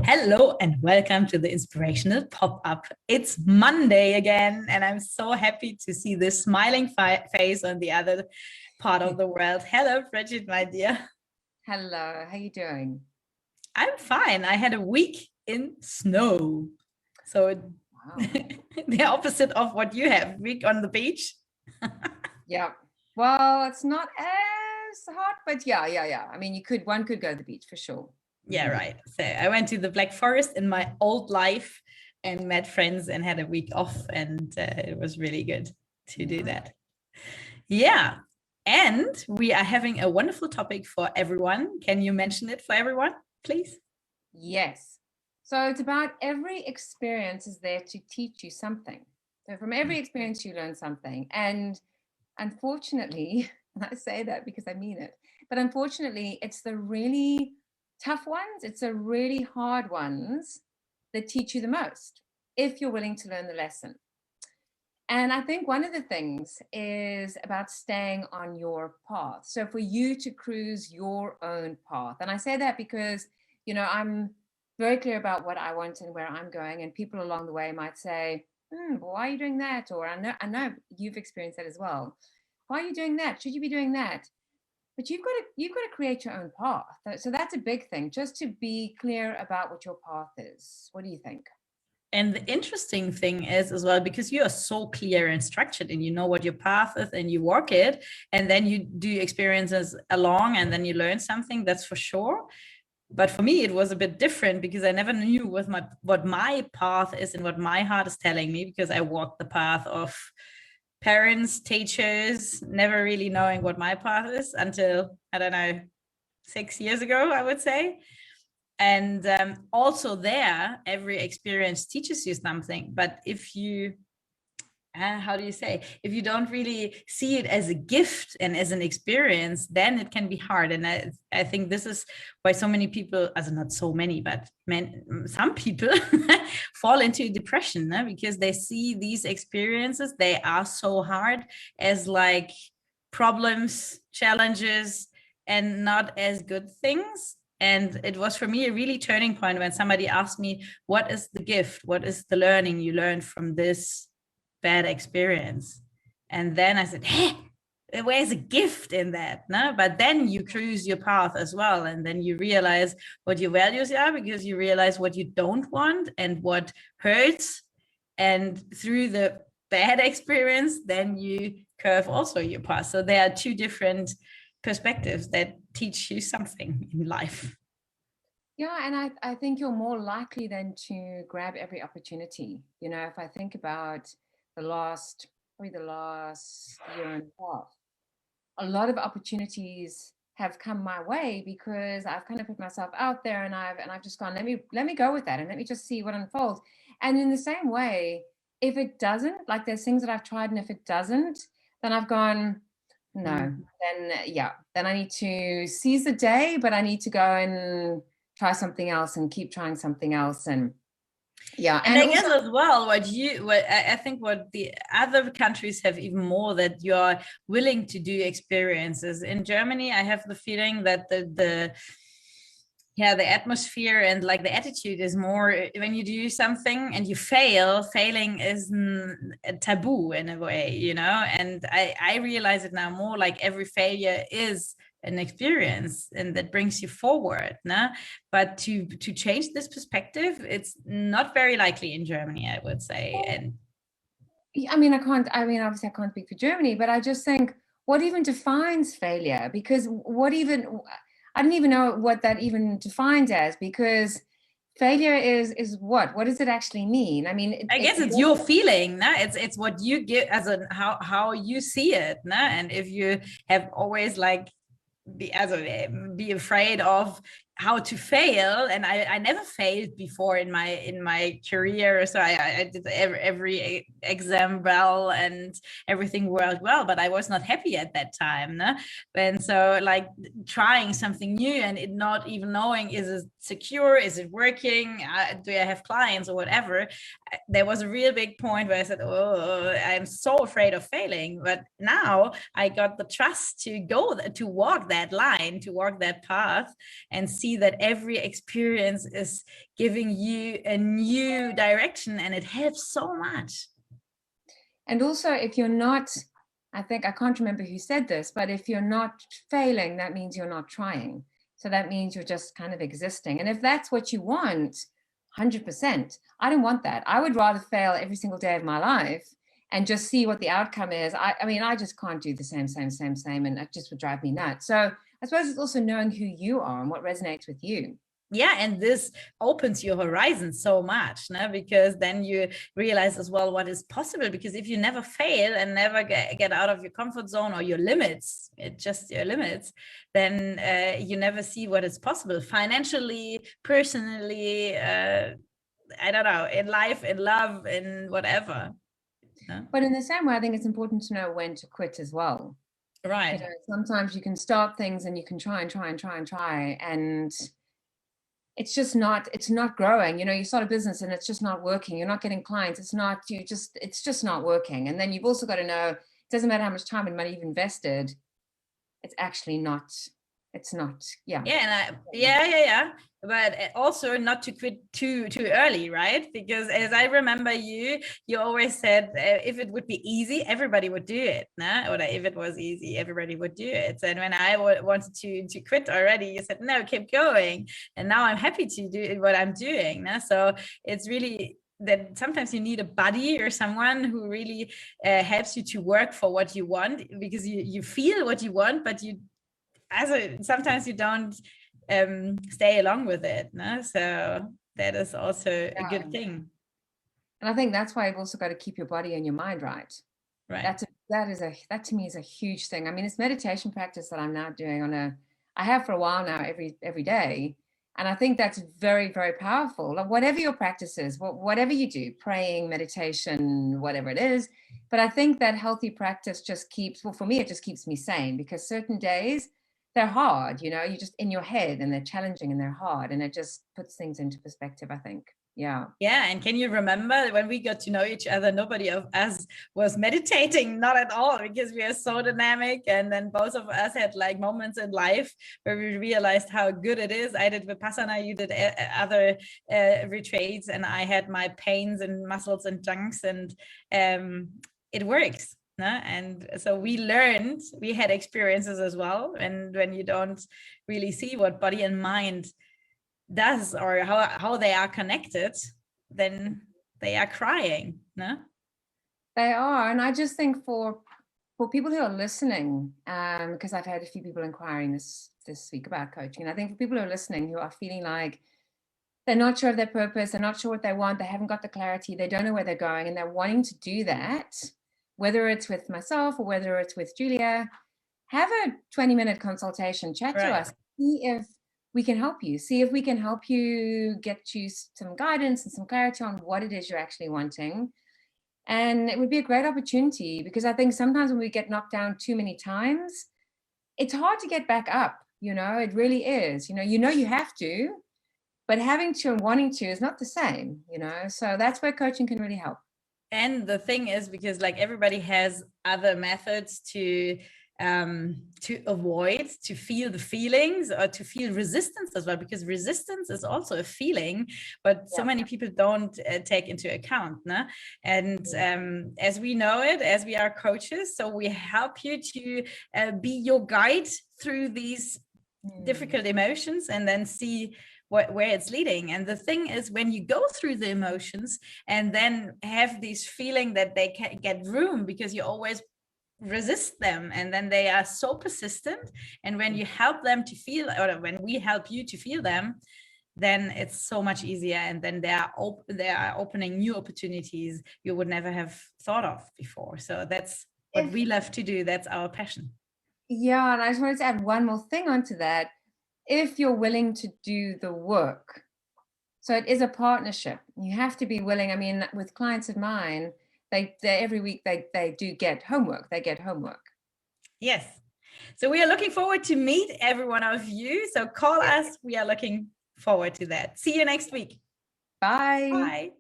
Hello and welcome to the Inspirational Pop-Up. It's Monday again, and I'm so happy to see this smiling face on the other part of the world. Hello, Bridget, my dear. Hello, how you doing? I'm fine. I had a week in snow. So Wow. the opposite of what you have, week on the beach. Yeah. Well, it's not as hot, but yeah. I mean, one could go to the beach for sure. Yeah, right. So I went to the Black Forest in my old life and met friends and had a week off, and it was really good to do that. Yeah. And we are having a wonderful topic for everyone. Can you mention it for everyone, please? Yes. So it's about every experience is there to teach you something. So from every experience you learn something. And unfortunately, and I say that because I mean it, but unfortunately, it's the really tough ones, it's the really hard ones that teach you the most if you're willing to learn the lesson. And I think one of the things is about staying on your path. So for you to cruise your own path. And I say that because, I'm very clear about what I want and where I'm going. And people along the way might say, why are you doing that? Or I know you've experienced that as well. Why are you doing that? Should you be doing that? But you've got to create your own path. So that's a big thing, just to be clear about what your path is. What do you think? And the interesting thing is as well, because you are so clear and structured and you know what your path is and you walk it, and then you do experiences along and then you learn something, that's for sure. But for me, it was a bit different because I never knew what my path is and what my heart is telling me, because I walked the path of parents, teachers, never really knowing what my path is until, I don't know, 6 years ago, I would say. And also there, every experience teaches you something. But if you how do you say, if you don't really see it as a gift and as an experience, then it can be hard. And I think this is why so many people, as not so many, but some people fall into depression, because they see these experiences, they are so hard, as like problems, challenges, and not as good things. And it was for me a really turning point when somebody asked me, what is the gift, what is the learning you learned from this bad experience? And then I said, hey, where's a gift in that? No, but then you cruise your path as well, and then you realize what your values are, because you realize what you don't want and what hurts. And through the bad experience, then you curve also your path. So there are two different perspectives that teach you something in life. Yeah, and I think you're more likely than to grab every opportunity. If I think about probably the last year and a half, a lot of opportunities have come my way because I've kind of put myself out there, and I've just gone, let me go with that, and let me just see what unfolds. And in the same way, if it doesn't, like, there's things that I've tried, and if it doesn't, then I've gone, no, then I need to seize the day, but I need to go and try something else and keep trying something else. And And I guess also, as well, what I think what the other countries have even more, that you're willing to do experiences. In Germany, I have the feeling that the atmosphere and like the attitude is more, when you do something and you failing is a taboo in a way, and I realize it now more, like every failure is an experience and that brings you forward. But to change this perspective, it's not very likely in Germany, I would say. And obviously I can't speak for Germany, but I just think, what even defines failure? Because I don't even know what that even defines as, because failure is what does it actually mean? I mean, I guess it's your feeling, it's what you get as a how you see it, and if you have always like be afraid of how to fail, and I never failed before in my career, so I did every exam well and everything worked well, but I was not happy at that time, no? And so, like, trying something new and it not even knowing, is it secure, is it working, do I have clients or whatever, there was a real big point where I said, oh, I'm so afraid of failing. But now I got the trust to walk that line, to walk that path, and see see that every experience is giving you a new direction, and it helps so much. And also, if you're not, I can't remember who said this, but if you're not failing, that means you're not trying. So that means you're just kind of existing. And if that's what you want, 100%, I don't want that. I would rather fail every single day of my life and just see what the outcome is. I mean, I just can't do the same, and it just would drive me nuts. So I suppose it's also knowing who you are and what resonates with you. Yeah, and this opens your horizon so much, no? Because then you realize as well what is possible. Because if you never fail and never get out of your comfort zone or your limits, it's just your limits, then you never see what is possible financially, personally, I don't know, in life, in love, in whatever. No? But in the same way, I think it's important to know when to quit as well. Right. You know, sometimes you can start things and you can try, and it's not growing. You know, you start a business and it's just not working. You're not getting clients. It's just not working. And then you've also got to know, it doesn't matter how much time and money you've invested, it's actually not, it's not, yeah. Yeah, and yeah. But also not to quit too early, right? Because as I remember you always said, if it would be easy, everybody would do it, no? Or if it was easy, everybody would do it. And when I wanted to quit already, you said, no, keep going. And now I'm happy to do what I'm doing, no? So it's really that sometimes you need a buddy or someone who really helps you to work for what you want, because you feel what you want, but sometimes you don't stay along with it, no? So that is also a good thing. And I think that's why you've also got to keep your body and your mind right. Right. That to me is a huge thing. I mean, it's meditation practice that I'm now doing I have for a while now, every day. And I think that's very, very powerful. Like whatever your practice is, whatever you do, praying, meditation, whatever it is. But I think that healthy practice just for me, it just keeps me sane, because certain days they're hard, you know, you're just in your head and they're challenging and they're hard, and it just puts things into perspective, I think. Yeah. Yeah. And can you remember when we got to know each other, nobody of us was meditating, not at all, because we are so dynamic. And then both of us had like moments in life where we realized how good it is. I did Vipassana, you did other retreats, and I had my pains and muscles and junks, and it works. No? And so we had experiences as well. And when you don't really see what body and mind does, or how they are connected, then they are crying, no? They are. And I just think for people who are listening, because I've had a few people inquiring this week about coaching, and I think for people who are listening who are feeling like they're not sure of their purpose, they're not sure what they want, they haven't got the clarity, they don't know where they're going, and they're wanting to do that, whether it's with myself or whether it's with Julia, have a 20-minute consultation, chat to us, see if we can help you, get you some guidance and some clarity on what it is you're actually wanting. And it would be a great opportunity, because I think sometimes when we get knocked down too many times, it's hard to get back up. You know, it really is. You know, you have to, but having to and wanting to is not the same, you know? So that's where coaching can really help. And the thing is, because like everybody has other methods to avoid, to feel the feelings, or to feel resistance as well, because resistance is also a feeling, but so many people don't take into account, no? And as we know it, as we are coaches, so we help you to be your guide through these difficult emotions, and then see where it's leading. And the thing is, when you go through the emotions and then have this feeling that they can get room, because you always resist them, and then they are so persistent, and when you help them to feel, or when we help you to feel them, then it's so much easier, and then they are opening new opportunities you would never have thought of before. So that's what we love to do. That's our passion. Yeah, and I just wanted to add one more thing onto that. If you're willing to do the work, so it is a partnership, you have to be willing. I mean, with clients of mine, they every week they do get homework. Yes. So we are looking forward to meet every one of you. So call us. We are looking forward to that. See you next week. Bye. Bye.